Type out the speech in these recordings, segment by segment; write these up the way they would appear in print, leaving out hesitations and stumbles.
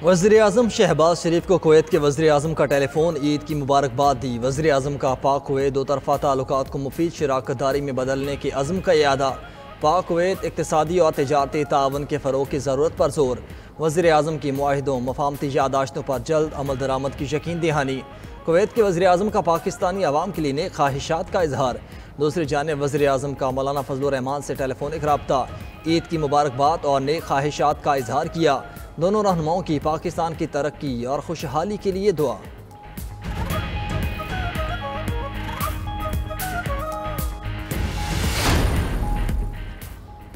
वज़ीर-ए-आज़म शहबाज शरीफ को कुवैत के वज़ीर-ए-आज़म का टेलीफोन, ईद की मुबारकबाद दी। वज़ीर-ए-आज़म का पाक कुवैत दो तरफ़ा ताल्लुकात को मुफीद शराकतदारी में बदलने के अज़्म का यादा। पाक कुवैत इक़्तिसादी और तिजारती ताउन के फ़रोग़ की ज़रूरत पर जोर। वज़ीर-ए-आज़म की मुआहिदों मफ़ाहमती यादाश्तों पर जल्द अमल दरामद की यकीन दहानी। कुवैत के वज़ीर-ए-आज़म का पाकिस्तानी अवाम के लिए नेक ख्वाहिशात का इजहार। दूसरी जानिब वज़ीर-ए-आज़म का मौलाना फजलुर रहमान से टेलीफोनिक रब्ता, ईद की मुबारकबाद और नेक ख्वाहिशात का इजहार किया। दोनों रहनुमाओं की पाकिस्तान की तरक्की और खुशहाली के लिए दुआ।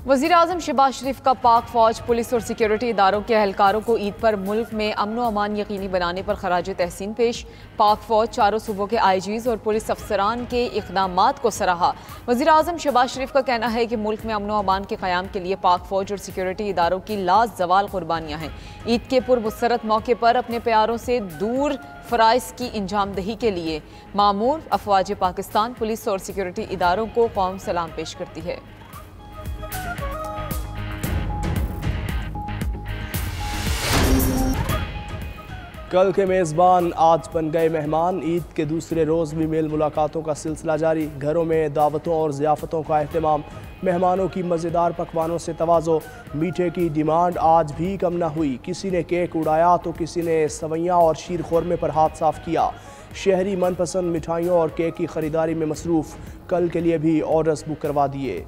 वज़ीर-ए-आज़म शहबाज शरीफ का पाक फ़ौज, पुलिस और सिक्योरिटी इदारों के अहलकारों को ईद पर मुल्क में अमन व अमान यकीनी बनाने पर खराज तहसीन पेश। पाक फ़ौज चारों सूबों के IGs और पुलिस अफसरान के इक़दामात को सराहा। वज़ीर-ए-आज़म शहबाज शरीफ का कहना है कि मुल्क में अमन व अमान के क़याम के लिए पाक फ़ौज और सिक्योरिटी इदारों की लाज़वाल कुर्बानियाँ हैं। ईद के पुरमसरत मौके पर अपने प्यारों से दूर फ़राइज़ की इंजामदही के लिए मामूर अफ़वाज पाकिस्तान, पुलिस और सिक्योरिटी इदारों को कौम सलाम पेश करती है। कल के मेज़बान आज बन गए मेहमान। ईद के दूसरे रोज़ भी मेल मुलाकातों का सिलसिला जारी। घरों में दावतों और ज़ियाफ़तों का अहतमाम। मेहमानों की मज़ेदार पकवानों से तवाज़ो। मीठे की डिमांड आज भी कम न हुई। किसी ने केक उड़ाया तो किसी ने सवैयाँ और शीर खुरमे पर हाथ साफ किया। शहरी मनपसंद मिठाइयों और केक की ख़रीदारी में मसरूफ़। कल के लिए भी ऑर्डर्स बुक करवा दिए।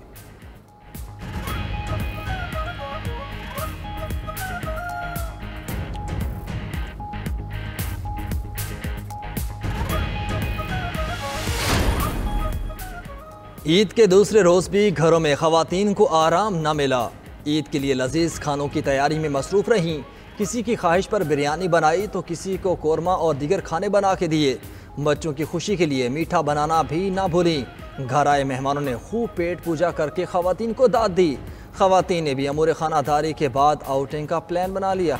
ईद के दूसरे रोज़ भी घरों में ख़वातीन को आराम न मिला। ईद के लिए लजीज खानों की तैयारी में मसरूफ़ रहीं। किसी की ख्वाहिश पर बिरयानी बनाई तो किसी को कोरमा और दीगर खाने बना के दिए। बच्चों की खुशी के लिए मीठा बनाना भी ना भूली। घर आए मेहमानों ने खूब पेट पूजा करके ख़वातीन को दाद दी। ख़वातीन ने भी अमूर खानादारी के बाद आउटिंग का प्लान बना लिया।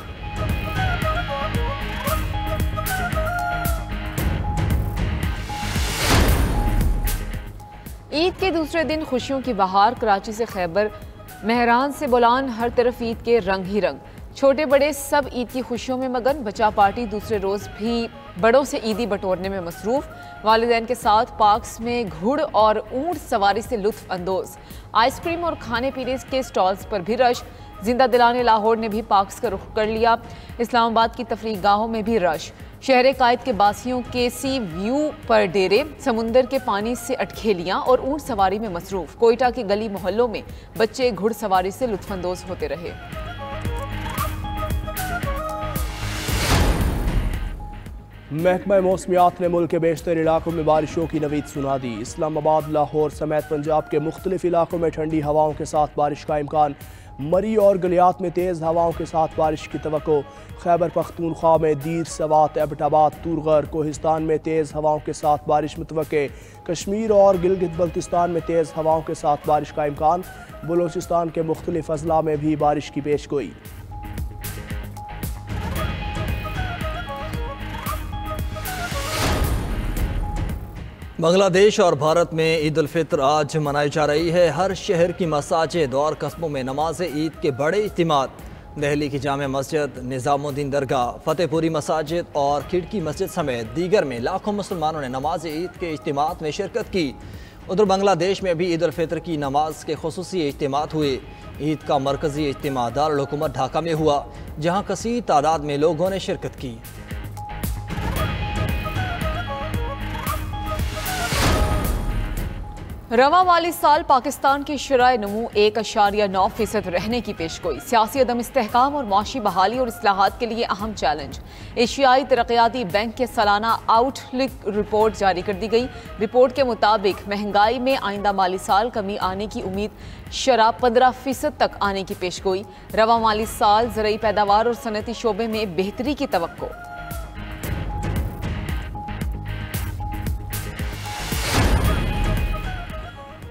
ईद के दूसरे दिन खुशियों की बहार। कराची से खैबर मेहरान से बोलान, हर तरफ ईद के रंग ही रंग। छोटे बड़े सब ईद की खुशियों में मगन। बचा पार्टी दूसरे रोज़ भी बड़ों से ईदी बटोरने में मसरूफ़। वालिदैन के साथ पार्क्स में घुड़ और ऊँट सवारी से लुत्फ़ अंदोज़। आइसक्रीम और खाने पीने के स्टॉल्स पर भी रश। जिंदा दिलाने लाहौर ने भी पार्क्स का रुख कर लिया। इस्लामाबाद की तफरीह गाहों में भी रश। शहर कायद के बासियों के सी व्यू पर डेरे, समुंदर के पानी से अटखेलियाँ और ऊँट सवारी में मसरूफ़। कोयटा के गली मोहल्लों में बच्चे घुड़सवारी से लुत्फ़अंदोज़ होते रहे। महकमा मौसमियात ने मुल्क के बेशतर इलाकों में बारिशों की नवीद सुना दी। इस्लामाबाद, लाहौर समेत पंजाब के मुख्तलिफ इलाकों में ठंडी हवाओं के साथ बारिश का इम्कान। मरी और गलियात में तेज़ हवाओं के साथ बारिश की तवक्को। खैबर पख्तूनख्वा में दीर, सवात, एबटाबाद, तुरगर, कोहिस्तान में तेज़ हवाओं के साथ बारिश मुतवक्के। कश्मीर और गिलगित बल्तिस्तान में तेज़ हवाओं के साथ बारिश का इम्कान। बलूचिस्तान के मुख्तलिफ अजला में भी बारिश की पेशगोई। बांग्लादेश और भारत में ईद उल फित्र आज मनाई जा रही है। हर शहर की मसाजिद और कस्बों में नमाज ईद के बड़े इज्तिमात। दिल्ली की जामे मस्जिद, निज़ामुद्दीन दरगाह, फतेहपुरी मसाजिद और खिड़की मस्जिद समेत दीगर में लाखों मुसलमानों ने नमाज ईद के इज्तिमात में शिरकत की। उधर बांग्लादेश में भी ईद उल फित्र की नमाज के खुसूसी इज्तिमात हुए। ईद का मरकज़ी इज्तिमा दारुल हुकूमत ढाका में हुआ, जहाँ कसीर तादाद में लोगों ने शिरकत की। रवा वाली साल पाकिस्तान की शराय नमू 1.9% रहने की पेशगोई। सियासी अदम इस्तेहकाम और मुआशी बहाली और इस्लाहात के लिए अहम चैलेंज। एशियाई तरक्याती बैंक के सालाना आउटलुक रिपोर्ट जारी कर दी गई। रिपोर्ट के मुताबिक महंगाई में आइंदा माली साल कमी आने की उम्मीद, शरह 15% तक आने की पेशगोई। रवा माली साल ज़रूरी पैदावार और सनती शोबे में बेहतरी की तवक्को।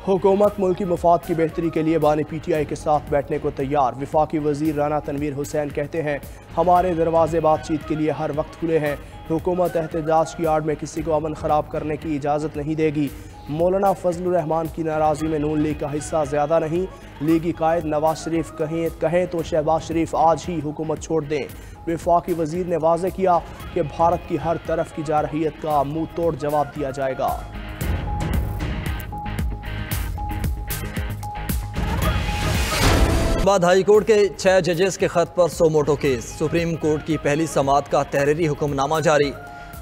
हुकूमत मुल्की मफाद की बेहतरी के लिए बानी PTI के साथ बैठने को तैयार। वफाकी वजीर राना तनवीर हुसैन कहते हैं, हमारे दरवाजे बातचीत के लिए हर वक्त खुले हैं। हुकूमत एहतजाज की आड़ में किसी को अमन ख़राब करने की इजाज़त नहीं देगी। मौलाना फजलुर रहमान की नाराज़गी में नून लीग का हिस्सा ज़्यादा नहीं। लीगी कायद नवाज शरीफ कहें तो शहबाज शरीफ आज ही हुकूमत छोड़ दें। वफाकी वजीर ने वाज़ेह किया कि भारत की हर तरफ की जारहियत का मुंह तोड़ जवाब दिया जाएगा। बाद हाई कोर्ट के 6 जजेस के खत पर सो मोटो केस। सुप्रीम कोर्ट की पहली समाअत का तहरीरी हुक्मनामा जारी।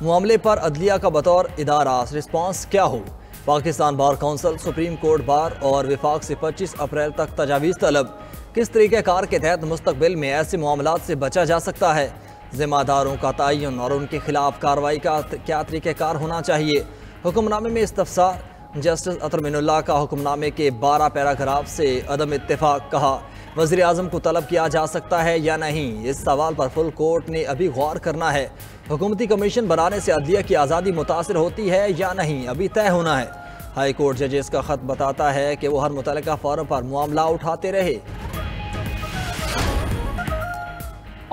मामले पर अदलिया का बतौर इदारा रिस्पांस क्या हो। Pakistan bar council supreme court bar और विफाक से 25 अप्रैल तक तजावीज़ तलब। किस तरीक़ेकार के तहत मुस्तकबिल में ऐसे मामलात से बचा जा सकता है। ज़िम्मेदारों का तयन और उनके खिलाफ कार्रवाई का क्या तरीक़ेकार होना चाहिए। हुक्मनामे में इस्तफसार। जस्टिस अतर मिनुल्लाह का हुक्मनामे के 12 पैराग्राफ से अदम इत्तेफाक। कहा वज़ीर आज़म को तलब किया जा सकता है या नहीं, इस सवाल पर फुल कोर्ट ने अभी गौर करना है। हुकूमती कमीशन बनाने से अदलिया की आज़ादी मुतासर होती है या नहीं, अभी तय होना है। हाई कोर्ट जजेस का खत बताता है कि वो हर मुतल्लिका फोरम पर मामला उठाते रहे।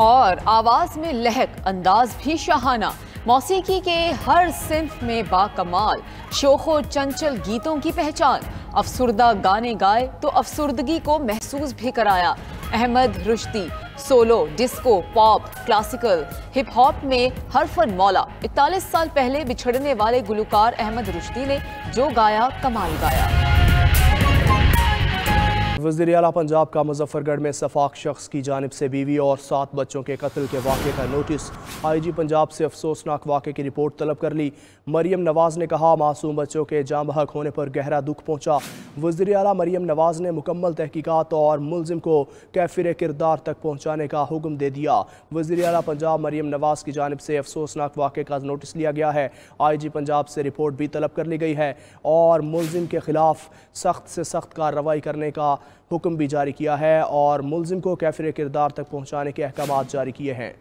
और आवाज़ में लहक, अंदाज भी शाहाना। मौसीकी के हर सिंफ में बाकमाल शोखो चंचल गीतों की पहचान। अफसुर्दा गाने गाए तो अफसुर्दगी को महसूस भी कराया। Ahmed Rushdie solo, disco, pop, classical, hip hop में हर फन मौला। 41 साल पहले बिछड़ने वाले गुलकार अहमद रुश्दी ने जो गाया कमाल गाया। वज़ीर आला पंजाब का मुजफ्फरगढ़ में सफाक शख्स की जानिब से बीवी और 7 बच्चों के कत्ल के वाक़े का नोटिस। IG पंजाब से अफसोसनाक वाक़े की रिपोर्ट तलब कर ली। मरियम नवाज़ ने कहा मासूम बच्चों के जाँ बहक होने पर गहरा दुख पहुँचा। वज़ीर आला मरियम नवाज़ ने मुकम्मल तहकीकात और मुलजिम को कैफिर किरदार तक पहुँचाने का हुक्म दे दिया। वज़ीर आला पंजाब मरियम नवाज़ की जानिब से अफसोसनाक वाक़े का नोटिस लिया गया है। IG पंजाब से रिपोर्ट भी तलब कर ली गई है और मुलजिम के खिलाफ सख्त से सख्त कार्रवाई करने का हुक्म भी जारी किया है और मुलजिम को कैफिर किरदार तक पहुँचाने के अहकामात जारी किए हैं।